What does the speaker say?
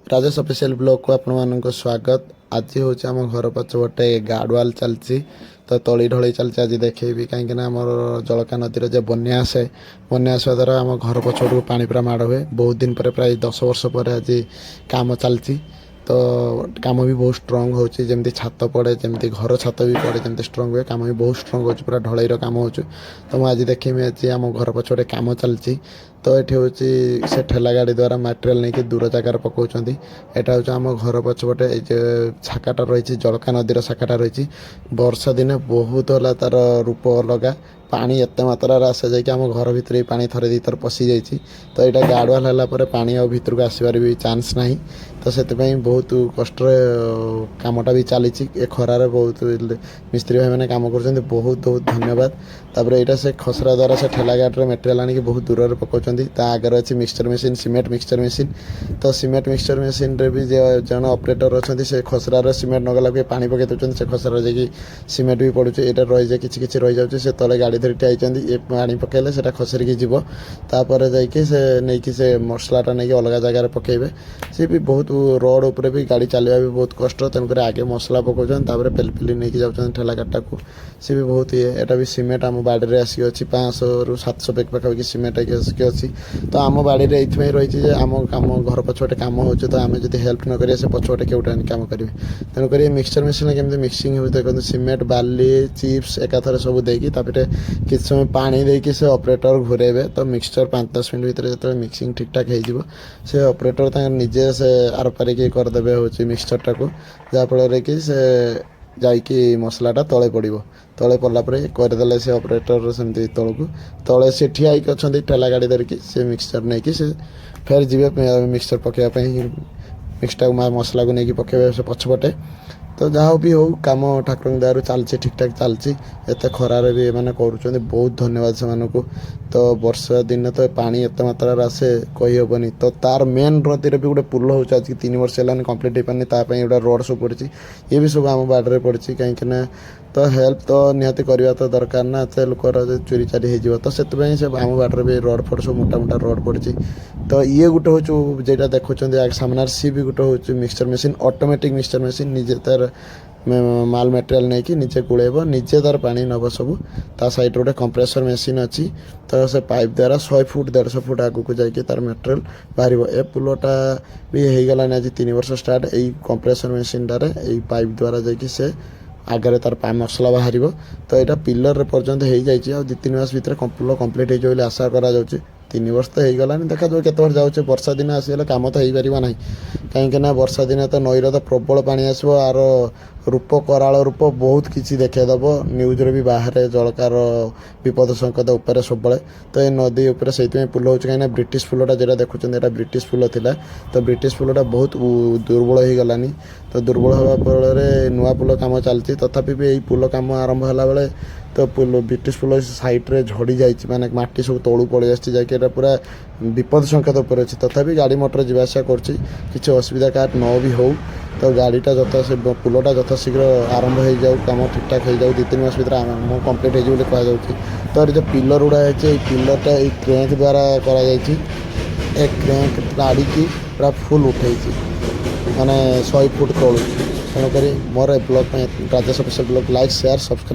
Rajesh official blog को आपको स्वागत। आज हूँ आम घर पछपटे गार्डवाल चलती तो तली ढल चलती। आज देखेबी कहीं आम जलका नदी जो बन्या आसे बन्या आसवा द्वारा आम घर पछपटू पानी पूरा माड़ हुए। बहुत दिन पर प्राय 10 वर्ष पर आज काम चलती तो काम भी बहुत स्ट्रंग होमती छात पड़े जमी घर छात भी पड़े जमी स्ट्रंग हुए काम भी बहुत स्ट्रंग हो पूरा ढलईर काम हो। तो मुझे आज देखी आज आम घर पछपटे काम चलती तो ये हूँ से ठेला गाड़ी द्वारा मटेरियल नहीं कि दूर जगार पकाउं। यहाँ हूँ आम घर पछपटे शाखाटा रही जलका नदीर शाखाटा रही। वर्षा दिने बहुत है तार रूप अलग पानी एत मात्रा आसे जाकि आम घर भितर पानी थरे दी थर पशि जाइए। तो यहाँ गार्डवाल है पानी आ भितर को आसबार भी चान्स ना तो से बहुत कष्ट कामटा भी चली खरार बहुत मिस्त्री भाई मैंने काम कर बहुत बहुत धन्यवाद। तापर यहाँ से खसरा द्वारा से ठेला गाड़ी मटेरियल आनिक बहुत दूर पकाउं। आगे अच्छी mixture machine cement mixture machine तो सीमेंट मिक्सचर मशीन रे भी जन ऑपरेटर अच्छा से खसरार सीमेंट नगला पानी पकई दूसरी से खसरा जाकि सीमेंट भी पड़ुचे। यहाँ रही जाए कि रही जाऊँगी से तले गाड़ी धरी ठिया पानी पकड़े से खसरिकी जीव तापर जाकि से मसलाटा नहीं अलग जगार पकड़े सी भी बहुत रोड उपर भी गाड़ी चलवा भी बहुत कष्ट। तेणुक आगे मसला पकाउन पेलपेली नहीं जाऊँ ठेला गाटा को सी भी बहुत ये यहाँ भी सीमेंट आम बाड़ी में आसिक अच्छी 500 ରୁ 700 बैग पाखापाखि सीमेंट आसिक अच्छी। तो आम बाड़ी में ये रही आम कम घर पछपटे कम हो तो आम जो हेल्प न करें से पछपटे केउटा कम करेंगे। तेणुक मिक्सचर मेसीन केमी मिक्सिंग हो देखते सीमेंट बाली चिप्स एकाथर सब देकी किसी समय पानी देकी से ऑपरेटर घूरेबे तो मिक्सचर 5-10 मिनट भितर जो मिक्सिंग ठीक ठाक हो से ऑपरेटर निजे से आर पारिक करदे हूँ मिक्सचरटा को जहाँफल कि से जाकि मसलाटा तले पड़ो तले पड़ला करदे से ऑपरेटर सेमती तलू तले से ठिया अच्छा ठेला गाड़ी धरिकी से मिक्सचर नहीं कि से फेर जी मिक्सचर पकाइवाई मिक्सटा मसला को लेकिन पकड़े से पछपटे। तो जहाँ भी हो कम ठाकुर दयार चलती ठीक ठाक चलती एत खरार भी मैंने कर बहुत धन्यवाद से। तो वर्षा दिन तो पानी एत मात्रा आसे कहीहबनी तो तार मेन रतीर भी गोटे पुल हो 3 वर्ष है कम्प्लीट हो पानी तापाई गोटे रोड सब पड़ी ये भी सब आम बाड़े पड़ी कहीं तो हेल्प तो निहाती करवा तो दरकार ना एत लोकर चोरी चारी हो तो से आम बाड़े भी रोड फड़ सब मोटा मोटा रोड पड़ी। तो ये गोटे हूँ जेटा देखुं सामने सी भी गोटे हूँ mixture machine automatic mixture machine निजे तार माल मटेरियल नहीं कि निजे गुड़ेब निजे तार पानी नब सब ता साइड गोटे कंप्रेसर मशीन अच्छी तो से पाइप द्वारा 100 फुट 150 फुट आगू जाकि तार मटेरियल बाहर ए पुलटा भी हो गलानी आज 3 वर्ष स्टार्ट यही कंप्रेसर मशीन टारे यही पाइप द्वारा जाकि से आगे तार मसला बाहर। तो यहाँ पिलर पर्यंत हो जाए 2-3 मास भितर पुल कम्प्लीट हो आशा करा 3 वर्ष तो हो गलानी देखा जो केत जाऊे वर्षा दिन आसीगले कम तो हो पार ना कहीं वर्षा दिन तो नईर तो प्रबल पानी आसो आर रूप कराल रूप बहुत किसी देखेदब न्यूज भी बाहर जलकार विपद संकेत उपर सब। तो ये नदी उपर से पुल हो कहीं ब्रिटिश फुलटा जो देखुं यहाँ ब्रिटिश फुल थिला तो ब्रिटिश फुलटा बहुत दुर्बल हो गलानी। तो दुर्बल हवा फल नुआ पुल कम चलती तथापि भी यही पुल कम आरंभ होला बेले तो पुल ब्रिटिश पुल साइड्रे झड़ी जाइए माने माटी सब तलू पड़े आसी पूरा विपद संकेत उपर अच्छी तथापि गाड़ी मोटर जावासा कर असुविधा कार न भी हो तो गाड़ीटा जथा से पुलटा यथा शीघ्र आरंभ हो जाऊ कम ठीक ठाक हो जाऊ 2-3 मास भर आम कम्प्लीट हो कहुच्छे। तो जो पिलर गुड़ा है पिलरटा ये क्रैंक द्वारा कर क्रैंक गाड़ी की पूरा फुल उठे माने 100 फुट तलू। तेणुक मोर blog Rajesh official blog like share subscribe.